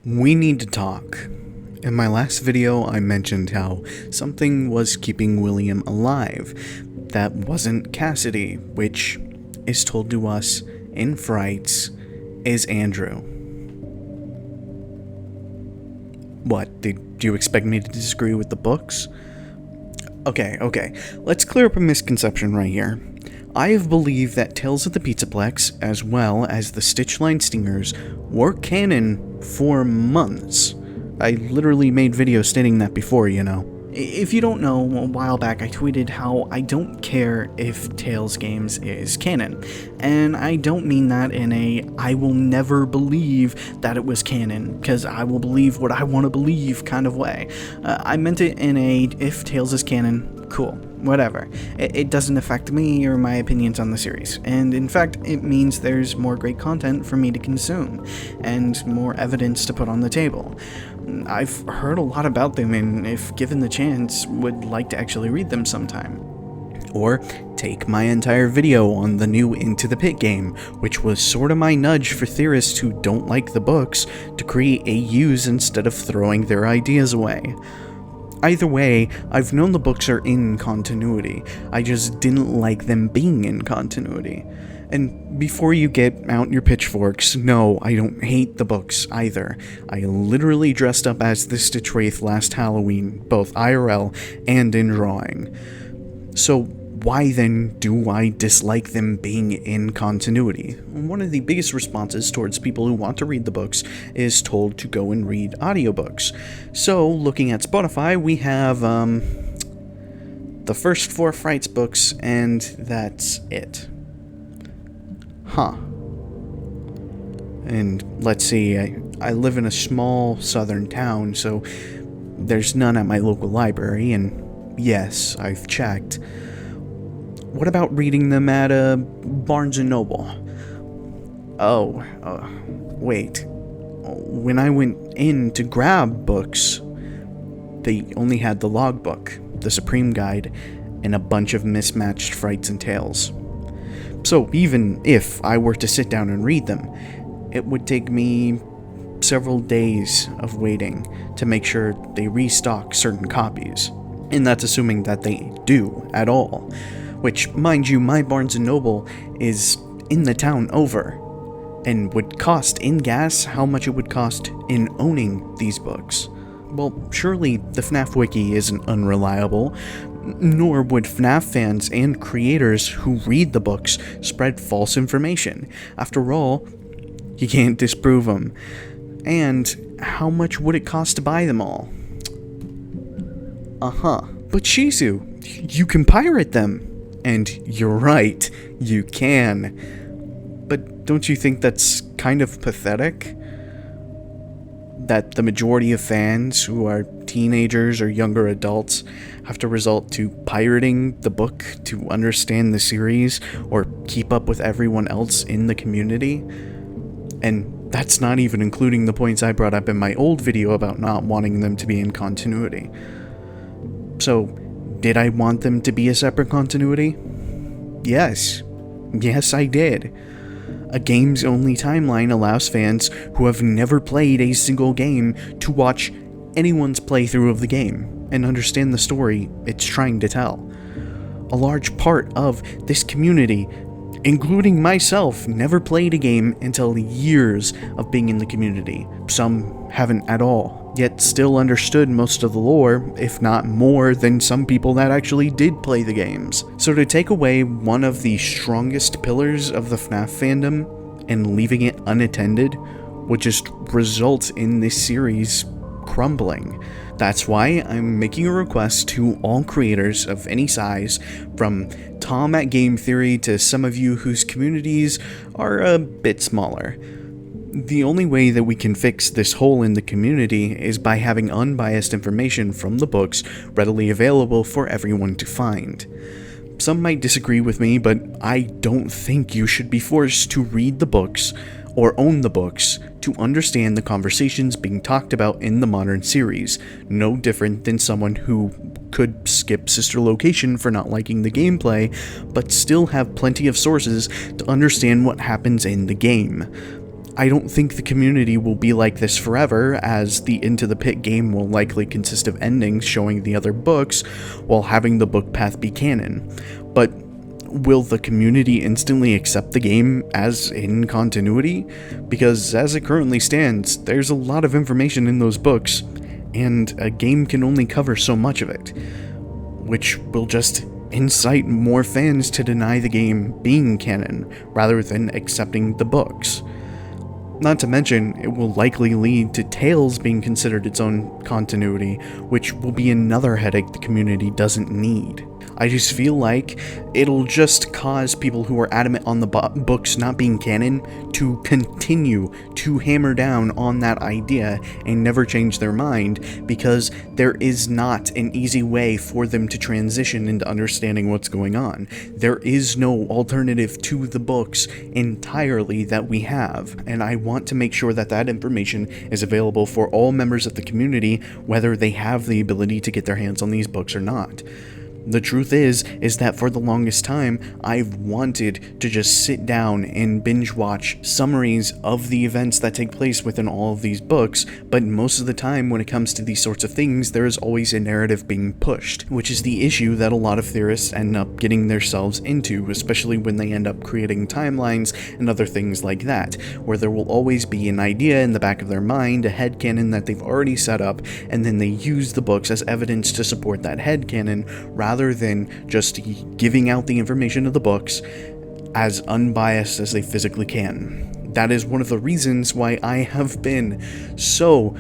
We need to talk. In my last video, I mentioned how something was keeping William alive. That wasn't Cassidy, which is told to us in Frights is Andrew. What, did you expect me to disagree with the books? Okay, let's clear up a misconception right here. I have believed that Tales of the Pizzaplex, as well as the Stitchline Stingers, were canon for months. I literally made videos stating that before, you know. If you don't know, a while back I tweeted how I don't care if Tales Games is canon. And I don't mean that in a I will never believe that it was canon, because I will believe what I want to believe kind of way. I meant it in a if Tales is canon, cool, whatever. It doesn't affect me or my opinions on the series. And in fact, it means there's more great content for me to consume, and more evidence to put on the table. I've heard a lot about them, and if given the chance, would like to actually read them sometime. Or take my entire video on the new Into the Pit game, which was sorta my nudge for theorists who don't like the books to create AUs instead of throwing their ideas away. Either way, I've known the books are in continuity, I just didn't like them being in continuity. And before you get out your pitchforks, no, I don't hate the books either. I literally dressed up as the Stitch Wraith last Halloween, both IRL and in drawing. So why then do I dislike them being in continuity? One of the biggest responses towards people who want to read the books is told to go and read audiobooks. So looking at Spotify, we have the first 4 Frights books, and that's it. And let's see, I live in a small southern town, so there's none at my local library, and yes, I've checked. What about reading them at Barnes & Noble? Wait. When I went in to grab books, they only had the logbook, the Supreme Guide, and a bunch of mismatched Frights and Tales. So even if I were to sit down and read them, it would take me several days of waiting to make sure they restock certain copies. And that's assuming that they do at all. Which, mind you, my Barnes & Noble is in the town over, and would cost in gas how much it would cost in owning these books. Well, surely the FNAF wiki isn't unreliable, nor would FNAF fans and creators who read the books spread false information. After all, you can't disprove them. And how much would it cost to buy them all? But Shizu, you can pirate them. And you're right, you can. But don't you think that's kind of pathetic? That the majority of fans who are teenagers or younger adults have to resort to pirating the book to understand the series or keep up with everyone else in the community? And that's not even including the points I brought up in my old video about not wanting them to be in continuity. So, did I want them to be a separate continuity? Yes, I did. A game's only timeline allows fans who have never played a single game to watch anyone's playthrough of the game and understand the story it's trying to tell. A large part of this community, including myself, never played a game until years of being in the community. Some haven't at all, yet still understood most of the lore, if not more than some people that actually did play the games. So to take away one of the strongest pillars of the FNAF fandom and leaving it unattended would just result in this series crumbling. That's why I'm making a request to all creators of any size, from Tom at Game Theory to some of you whose communities are a bit smaller. The only way that we can fix this hole in the community is by having unbiased information from the books readily available for everyone to find. Some might disagree with me, but I don't think you should be forced to read the books or own the books to understand the conversations being talked about in the modern series, no different than someone who could skip Sister Location for not liking the gameplay, but still have plenty of sources to understand what happens in the game. I don't think the community will be like this forever, as the Into the Pit game will likely consist of endings showing the other books while having the book path be canon. But will the community instantly accept the game as in continuity? Because as it currently stands, there's a lot of information in those books, and a game can only cover so much of it, which will just incite more fans to deny the game being canon rather than accepting the books. Not to mention, it will likely lead to Tales being considered its own continuity, which will be another headache the community doesn't need. I just feel like it'll just cause people who are adamant on the books not being canon to continue to hammer down on that idea and never change their mind, because there is not an easy way for them to transition into understanding what's going on. There is no alternative to the books entirely that we have, and I want to make sure that that information is available for all members of the community, whether they have the ability to get their hands on these books or not. The truth is that for the longest time, I've wanted to just sit down and binge watch summaries of the events that take place within all of these books, but most of the time when it comes to these sorts of things, there is always a narrative being pushed, which is the issue that a lot of theorists end up getting themselves into, especially when they end up creating timelines and other things like that, where there will always be an idea in the back of their mind, a headcanon that they've already set up, and then they use the books as evidence to support that headcanon, rather than just giving out the information of the books as unbiased as they physically can. That is one of the reasons why I have been so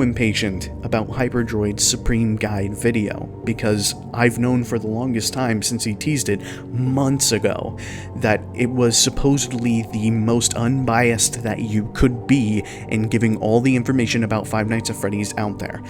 impatient about Hyperdroid's Supreme Guide video, because I've known for the longest time, since he teased it months ago, that it was supposedly the most unbiased that you could be in giving all the information about Five Nights at Freddy's out there.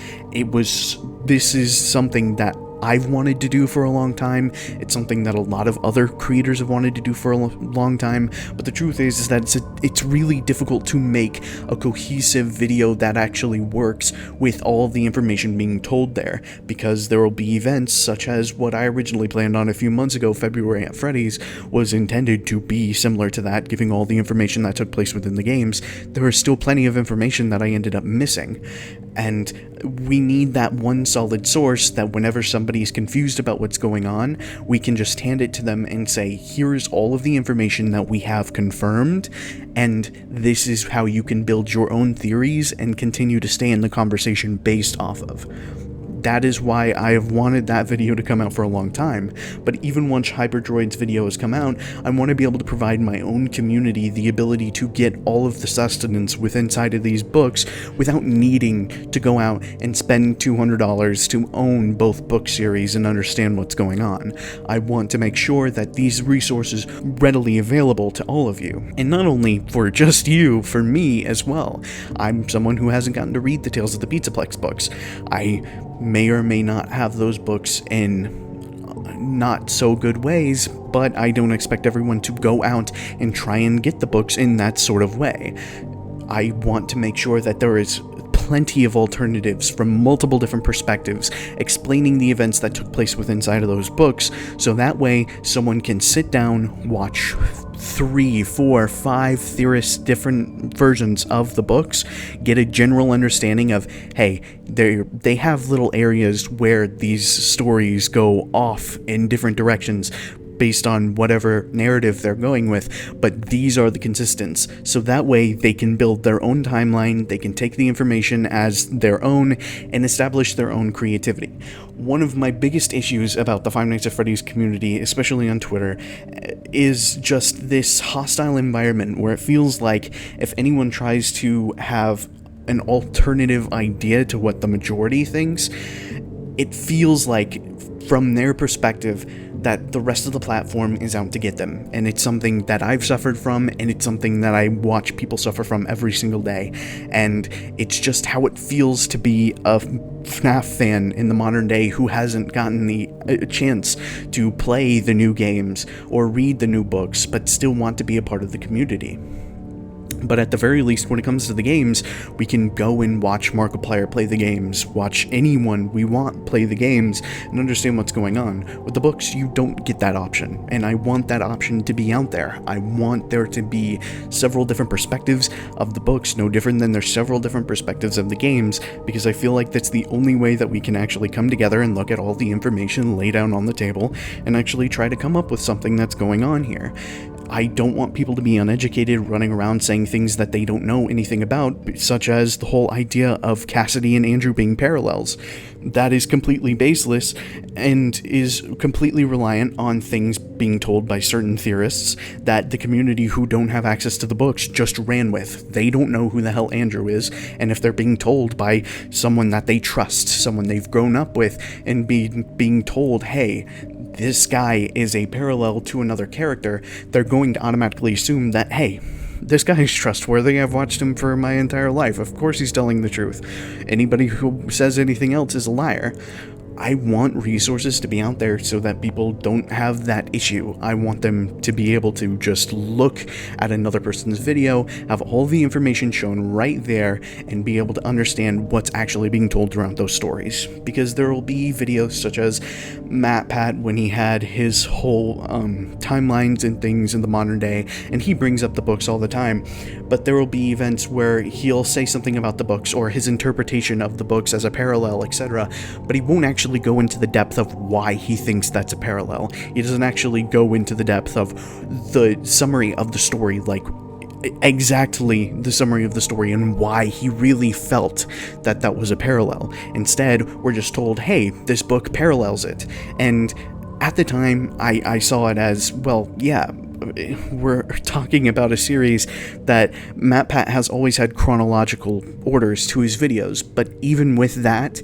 This is something that I've wanted to do for a long time. It's something that a lot of other creators have wanted to do for a long time, but the truth is that it's really difficult to make a cohesive video that actually works with all of the information being told there, because there will be events such as what I originally planned on a few months ago. February at Freddy's was intended to be similar to that, giving all the information that took place within the games. There was still plenty of information that I ended up missing, and we need that one solid source that whenever somebody's confused about what's going on, we can just hand it to them and say, here's all of the information that we have confirmed, and this is how you can build your own theories and continue to stay in the conversation based off of. That is why I have wanted that video to come out for a long time, but even once Hyperdroid's video has come out, I want to be able to provide my own community the ability to get all of the sustenance within inside of these books without needing to go out and spend $200 to own both book series and understand what's going on. I want to make sure that these resources are readily available to all of you, and not only for just you, for me as well. I'm someone who hasn't gotten to read the Tales of the Pizzaplex books. I may or may not have those books in not so good ways, but I don't expect everyone to go out and try and get the books in that sort of way. I want to make sure that there is plenty of alternatives from multiple different perspectives explaining the events that took place within inside of those books, so that way someone can sit down, watch 3, 4, 5 theorists' different versions of the books, get a general understanding of, hey, they have little areas where these stories go off in different directions based on whatever narrative they're going with, but these are the consistents, so that way they can build their own timeline, they can take the information as their own, and establish their own creativity. One of my biggest issues about the Five Nights at Freddy's community, especially on Twitter, is just this hostile environment where it feels like if anyone tries to have an alternative idea to what the majority thinks, it feels like, from their perspective, that the rest of the platform is out to get them, and it's something that I've suffered from, and it's something that I watch people suffer from every single day, and it's just how it feels to be a FNAF fan in the modern day who hasn't gotten the chance to play the new games or read the new books, but still want to be a part of the community. But at the very least, when it comes to the games, we can go and watch Markiplier play the games, watch anyone we want play the games, and understand what's going on. With the books, you don't get that option, and I want that option to be out there. I want there to be several different perspectives of the books, no different than there's several different perspectives of the games, because I feel like that's the only way that we can actually come together and look at all the information laid out on the table and actually try to come up with something that's going on here. I don't want people to be uneducated, running around saying things that they don't know anything about, such as the whole idea of Cassidy and Andrew being parallels. That is completely baseless and is completely reliant on things being told by certain theorists that the community who don't have access to the books just ran with. They don't know who the hell Andrew is, and if they're being told by someone that they trust, someone they've grown up with, and being told, hey, this guy is a parallel to another character, they're going to automatically assume that, hey, this guy is trustworthy, I've watched him for my entire life, of course he's telling the truth. Anybody who says anything else is a liar. I want resources to be out there so that people don't have that issue. I want them to be able to just look at another person's video, have all the information shown right there, and be able to understand what's actually being told throughout those stories. Because there will be videos such as MatPat when he had his whole timelines and things in the modern day, and he brings up the books all the time, but there will be events where he'll say something about the books or his interpretation of the books as a parallel, etc., but he won't actually go into the depth of why he thinks that's a parallel. He doesn't actually go into the depth of the summary of the story, like exactly the summary of the story and why he really felt that that was a parallel. Instead, we're just told, hey, this book parallels it. And at the time, I saw it as, well, yeah, we're talking about a series that MatPat has always had chronological orders to his videos, but even with that,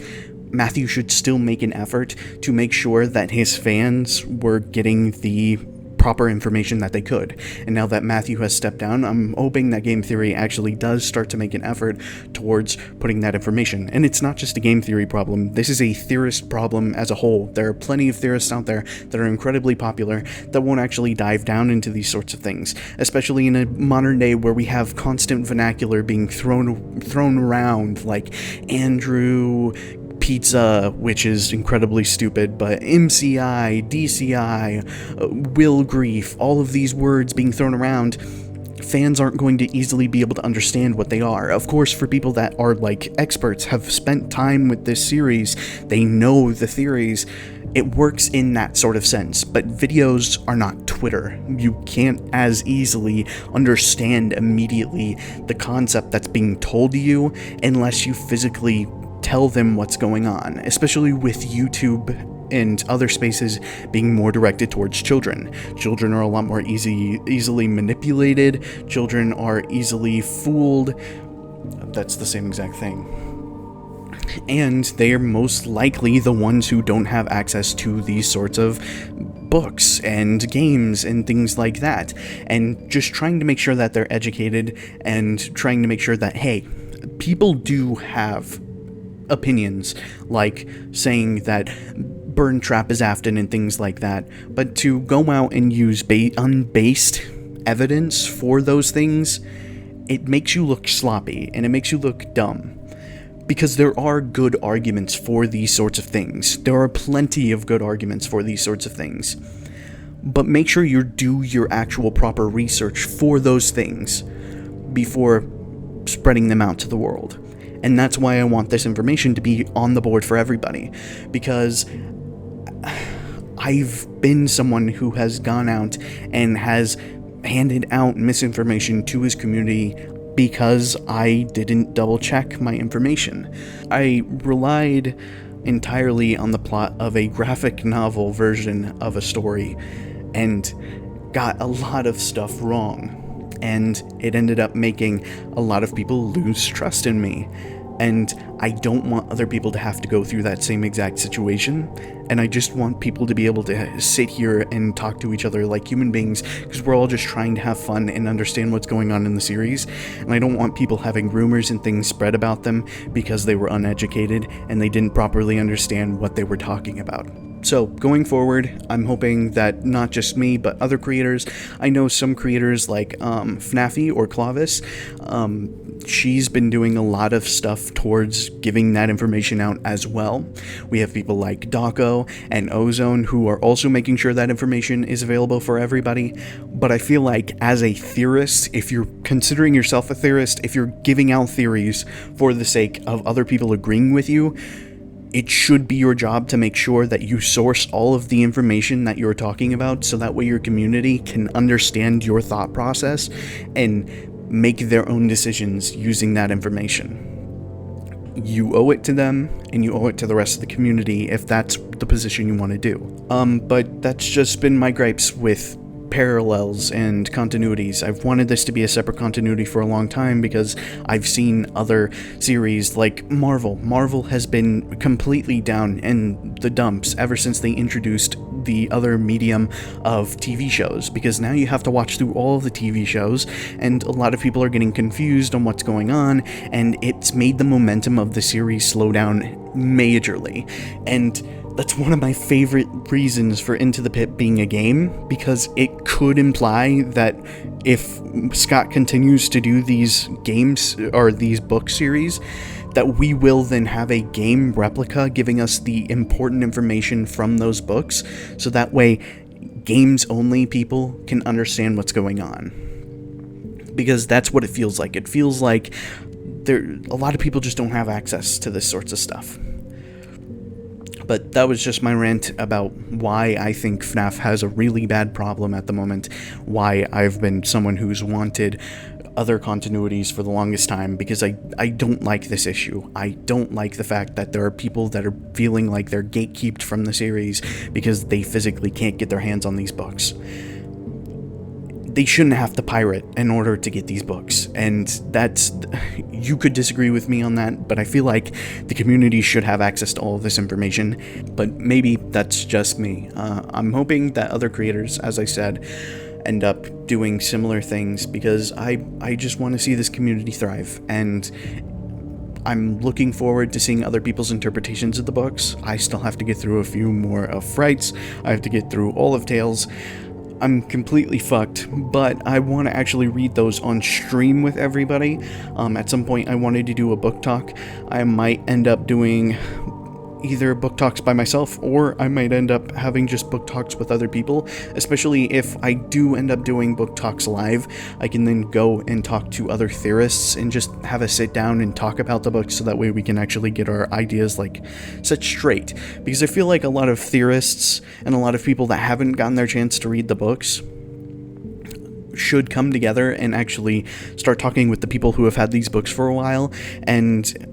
Matthew should still make an effort to make sure that his fans were getting the proper information that they could. And now that Matthew has stepped down, I'm hoping that Game Theory actually does start to make an effort towards putting that information. And it's not just a Game Theory problem, this is a theorist problem as a whole. There are plenty of theorists out there that are incredibly popular that won't actually dive down into these sorts of things, especially in a modern day where we have constant vernacular being thrown around, like Andrew Pizza, which is incredibly stupid, but MCI, DCI, will grief, all of these words being thrown around, fans aren't going to easily be able to understand what they are. Of course, for people that are like experts, have spent time with this series, they know the theories, it works in that sort of sense, but videos are not Twitter. You can't as easily understand immediately the concept that's being told to you unless you physically tell them what's going on, especially with YouTube and other spaces being more directed towards children. Children are a lot more easily manipulated, children are easily fooled, that's the same exact thing. And they are most likely the ones who don't have access to these sorts of books and games and things like that. And just trying to make sure that they're educated and trying to make sure that, hey, people do have opinions, like saying that Burn Trap is Afton and things like that, but to go out and use unbased evidence for those things, it makes you look sloppy and it makes you look dumb. Because there are good arguments for these sorts of things. There are plenty of good arguments for these sorts of things. But make sure you do your actual proper research for those things before spreading them out to the world. And that's why I want this information to be on the board for everybody, because I've been someone who has gone out and has handed out misinformation to his community because I didn't double check my information. I relied entirely on the plot of a graphic novel version of a story and got a lot of stuff wrong. And it ended up making a lot of people lose trust in me. And I don't want other people to have to go through that same exact situation. And I just want people to be able to sit here and talk to each other like human beings, because we're all just trying to have fun and understand what's going on in the series. And I don't want people having rumors and things spread about them because they were uneducated and they didn't properly understand what they were talking about. So going forward, I'm hoping that not just me, but other creators. I know some creators like FNAFy or Clavis. She's been doing a lot of stuff towards giving that information out as well. We have people like Dako and Ozone who are also making sure that information is available for everybody. But I feel like as a theorist, if you're considering yourself a theorist, if you're giving out theories for the sake of other people agreeing with you, it should be your job to make sure that you source all of the information that you're talking about so that way your community can understand your thought process and make their own decisions using that information. You owe it to them, and you owe it to the rest of the community if that's the position you want to do. But that's just been my gripes with parallels and continuities. I've wanted this to be a separate continuity for a long time because I've seen other series like Marvel. Marvel has been completely down in the dumps ever since they introduced the other medium of TV shows, because now you have to watch through all of the TV shows, and a lot of people are getting confused on what's going on, and it's made the momentum of the series slow down majorly. And that's one of my favorite reasons for Into the Pit being a game, because it could imply that if Scott continues to do these games or these book series, that we will then have a game replica giving us the important information from those books, so that way games only people can understand what's going on. Because that's what it feels like. It feels like a lot of people just don't have access to this sorts of stuff. But that was just my rant about why I think FNAF has a really bad problem at the moment, why I've been someone who's wanted other continuities for the longest time, because I don't like this issue. I don't like the fact that there are people that are feeling like they're gatekeeped from the series because they physically can't get their hands on these books. They shouldn't have to pirate in order to get these books, and you could disagree with me on that, but I feel like the community should have access to all of this information, but maybe that's just me. I'm hoping that other creators, as I said, end up doing similar things, because I just want to see this community thrive, and I'm looking forward to seeing other people's interpretations of the books. I still have to get through a few more of Fright's, I have to get through all of Tales. I'm completely fucked, but I want to actually read those on stream with everybody. At some point I wanted to do a book talk. I might end up doing either book talks by myself, or I might end up having just book talks with other people, especially if I do end up doing book talks live. I can then go and talk to other theorists and just have a sit down and talk about the books, so that way we can actually get our ideas set straight, because I feel like a lot of theorists and a lot of people that haven't gotten their chance to read the books should come together and actually start talking with the people who have had these books for a while and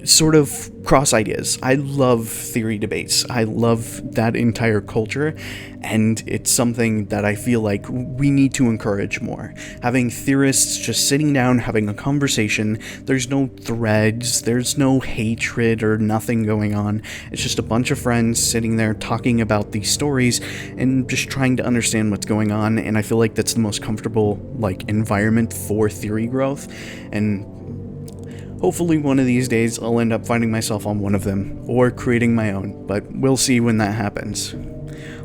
sort of cross ideas. I love theory debates. I love that entire culture, and it's something that I feel like we need to encourage more. Having theorists just sitting down, having a conversation. There's no threads, there's no hatred or nothing going on. It's just a bunch of friends sitting there talking about these stories and just trying to understand what's going on, and I feel like that's the most comfortable environment for theory growth. And hopefully one of these days I'll end up finding myself on one of them, or creating my own, but we'll see when that happens.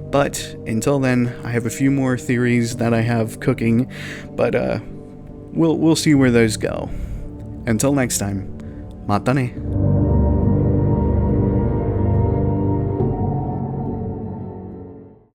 But until then, I have a few more theories that I have cooking, but we'll see where those go. Until next time, matane.